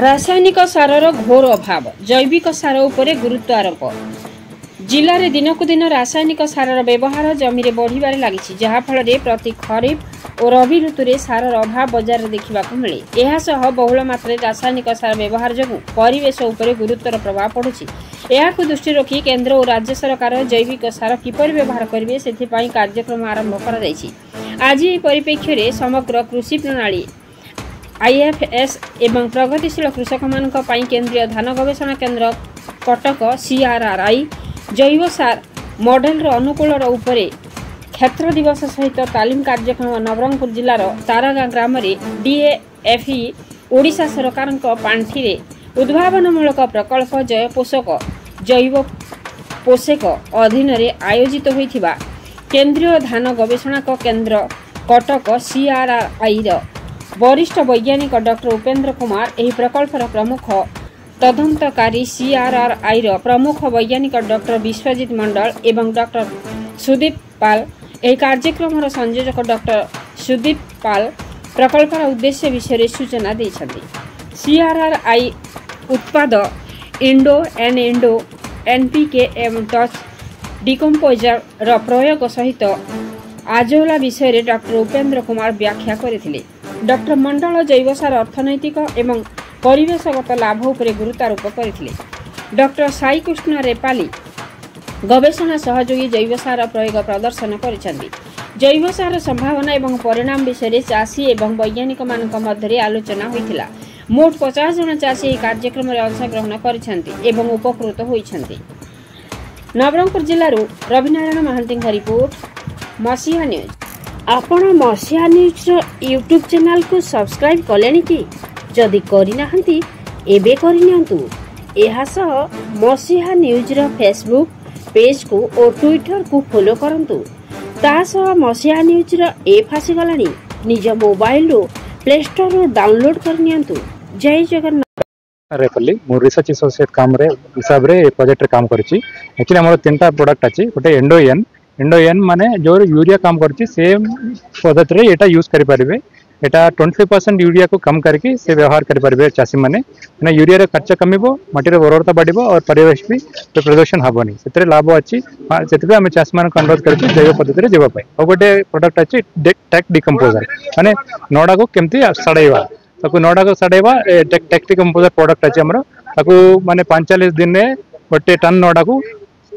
रासायनिक सारर घोर अभाव जैविक सार उपरे गुरुत्व आरोप। जिले में दिनकू दिन रासायनिक सारर व्यवहार जमी में बढ़िबार लगी जहाँफल प्रति खरीफ और रबी ऋतु में सारर अभाव बजार में देखा मिले। यह बहुल मात्रा रासायनिक सार व्यवहार जो परिवेश उपर गुरुतर प्रभाव पड़ुछि। यह दृष्टि रखी केंद्र और राज्य सरकार जैविक सार किपर व्यवहार करेंगे से कार्यक्रम आरंभ कर। आज यह परिप्रेक्षी में समग्र कृषि प्रणाली आईएफएस एवं प्रगतिशील कृषक मानक पई केंद्रीय धान गवेषणा केंद्र कटक सीआरआरआई जैव सार मॉडल अनुकूल उपरे क्षेत्र दिवस सहित तालीम कार्यक्रम नवरंगपुर जिलार तारागाँ ग्राम में डीएएफई ओडिशा सरकार पांठि रे उद्भावनमूलक प्रकल्प जय पोषक जैव पोषक अधीन रे आयोजित होइथिबा केंद्रीय धान गवेषणा केंद्र कटक सीआरआरआई वरिष्ठ वैज्ञानिक डॉक्टर उपेंद्र कुमार यह प्रकल्पर प्रमुख तदंतकारी सीआरआरआई प्रमुख वैज्ञानिक डॉक्टर विश्वजीत मंडल एवं डॉक्टर सुदीप पाल यह कार्यक्रम संयोजक डॉक्टर सुदीप पाल प्रकल्पर उद्देश्य विषय सूचना देते। सीआरआरआई उत्पाद इंडो एनपीके एवं टच डिकम्पोजर प्रयोग सहित आजोला विषय डॉक्टर उपेंद्र कुमार व्याख्या करथिले। डॉक्टर मंडल जैवसार अर्थनैतिक एवं परिवेशगत लाभ उपरे गुरुत्वारोप करथिले। डॉक्टर साई कृष्ण रेपाली गवेषणा सहयोगी जैवसार प्रयोग प्रदर्शन करिसेंती। जैवसार संभावना एवं परिणाम विषय चाषी एवं वैज्ञानिक मानक मध्य आलोचना होइथिला। मोट 50 जन चाषी यह कार्यक्रम में अंशग्रहण करिसेंती एवं उपकृत होइसेंती। नवरंगपुर जिल्लारू रविनारायण महांती रिपोर्ट मसीहा न्यूज। आपण मसीहा न्यूज यूट्यूब चैनल को सब्सक्राइब कलेनी कि जदि करिनाहंती एबे करिनियंतु। एहा सह मसीहा न्यूज रो फेसबुक पेज को और ट्विटर को फॉलो करंतु। ता सह मसीहा न्यूज रो ऐप आसी गलानी निज मोबाइल रो प्ले स्टोर रो डाउनलोड करनियंतु। जय जगन्नाथ। रेपल्ली मो रिसर्च एसोसिएट काम रे हिसाब रे प्रोजेक्ट रे काम करछि। एक्चुअली हमर तीनटा प्रोडक्ट अछि। गोटे एंडोएन माने जो यूरिया काम करछि सेम पद्धति रे एटा यूज करि परिबे। एटा 25% यूरिया को कम करके से व्यवहार करि परिबे चासी माने ना यूरिया रे खर्च कमिबो माटी रे उर्वरता बढ़िबो और परिवेश भी प्रदूषण हबनी सेतरे लाभ अछि। सेतबे हम चासी मान अनुरोध करछि जैव पद्धति रे जेबा पय। और गोटे प्रोडक्ट अछि टेक डिकम्पोजर माने नोडा को केमती सड़ाइबा ताको नोडा को सड़ाइबा टेक डिकम्पोजर प्रोडक्ट अछि हमरो ताको माने 45 दिन रे गोटे टन नोडा को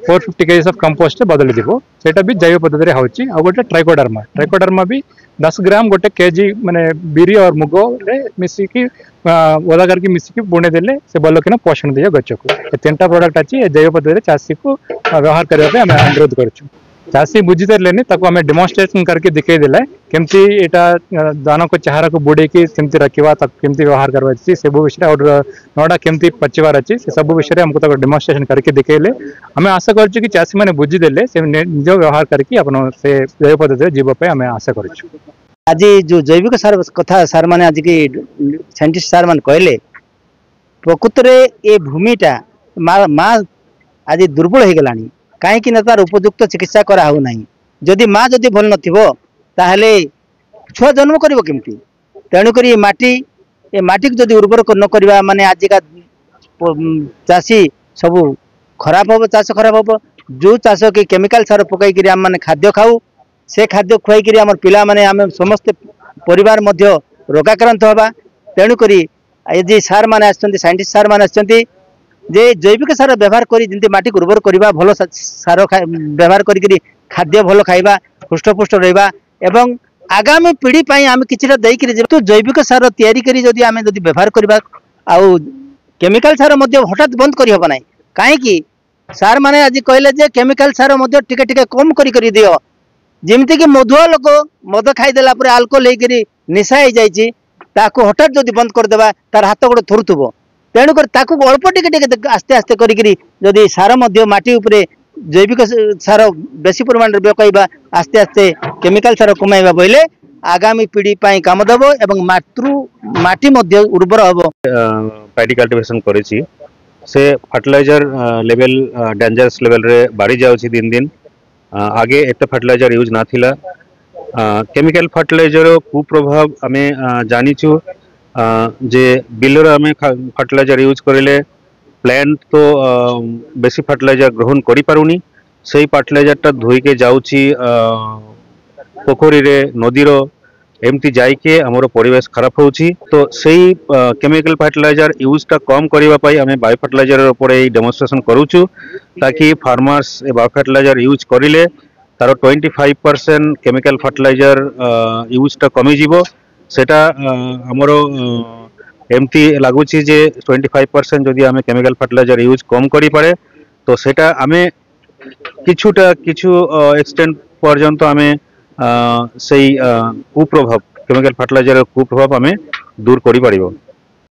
450 kg ऑफ कंपोस्ट बदली दिबो। सेटा भी जैव पद्धति रे होछि। आ गोटे ट्राइकोडर्मा भी 10 ग्राम गोटे केजी माने बिरी और मुग रे मिसी की ओला करके मिसी की बुने देले से बल्लो किना पोषण दिया गछ को। ए तीनटा प्रोडक्ट अछि जैव पद्धति रे चासी को व्यवहार करबा पे हम अनुरोध करछु। चासी बुझी लेनी ताको हमें डेमोन्स्ट्रेशन करके दिखाई देला केमती एटा दाना को चाहरा को बुड़े की केमती रखिबा तक केमती व्यवहार करबा अछि सब विषय और नोडा केमती पचवार अछि से सब विषय हमको ताको डेमोन्स्ट्रेशन करके दिखाइले। हमें आशा करछु कि चासी माने बुझी देले से निज व्यवहार करके अपन से जैव पद्धति जीव पे हमें आशा करछु। आज जो जैविक सार कथा सार माने आज की साइंटिस्ट सार मान कहले प्रकृत रे ए भूमिटा माँ आज दुर्बल हो गलानी कहीं तार उपयुक्त चिकित्सा करा हो नहीं। जदि माँ जदि भल नथिबो ताहले छुआ जन्म करिवो केमती। तेणुक माटी को जदि उर्वर न करवा माने आजिका चाषी सब खराब हम चाष खराब हम। जो चाष कि केमिकल सार पकईकि आम मैंने खाद्य खाऊ से खाद्य खुआई आम पिला माने आम समस्त परिवार मध्य रोगाक्रांत हवा। तेणुक ये सार मैंने साइंटिस्ट सार मैंने आसछन्ति जे जैविक सार व्यवहार करी जंती माटी को उर्वर करबा भल सार व्यवहार करी खाद्य भल खाइबा हृष्टपुष्ट रहिबा एवं आगामी पीढ़ी पई आम किछिटा देइकरी तो जैविक सार तयारी करी जदि आम जदि व्यवहार करबा आउ केमिकल सार मध्य हठात बंद करी हबा नै। काहे कि सार माने आज कहले जे केमिकल सार मध्य टिके टिके कम करी दियो। जेमती कि मधुआ लोक मद खाई देला पर अल्कोहल लेकरी निशा हो जाइछि ताको हठात जदि बंद कर देबा तार हाथ गोड़ थुरुथुबो। तेणुक ताकू अल्प टिके आस्ते आस्ते करी जदि सार मध्य माटी उपरे जैविक सार बेसी परिमाण पकाइबा आस्ते आस्ते केमिकल सार कमाइबा बोले आगामी पीढ़ी पाई काम देबो एवं माटी मध्य उर्वर हबो। पैडी कल्टिवेशन करिछि से फर्टिलाइजर लेवल डेंजरस लेवल रे बाड़ी जाउछि दिन दिन। आगे एत फर्टिलाइजर यूज ना थिला। केमिकल फर्टिलाइजर कुप्रभाव आमे जानिछु जे बिलर आम फर्टिलाइजर यूज करें प्लांट तो बेसी फर्टिलाइजर ग्रहण करि पारुनी सेही फर्टिलाइजरटा धोईके जाउची पोखरी रे नदीर एमती जाइके हमर परिवेश खराब होउची तो सेही केमिकल फर्टिलाइजर यूजटा कम करबा पई आमे बायो फर्टिलाइजर ऊपर ए डेमोन्स्ट्रेशन करूछु ताकि फार्मर्स ए बायो फर्टिलाइजर यूज करिले तार 25% केमिकल फर्टिलाइजर यूजटा कमी जीवो सेटा हमर एमती लगुच 25% जदि आम केमिकल फर्टिलाइजर यूज कम करि पारे तो सेटा आमे किछुटा किछु एक्सटेंट पर्यंत आमे सेही कुप्रभाव केमिकल फर्टिलाइजर कुप्रभाव आमे दूर करि पारिबो।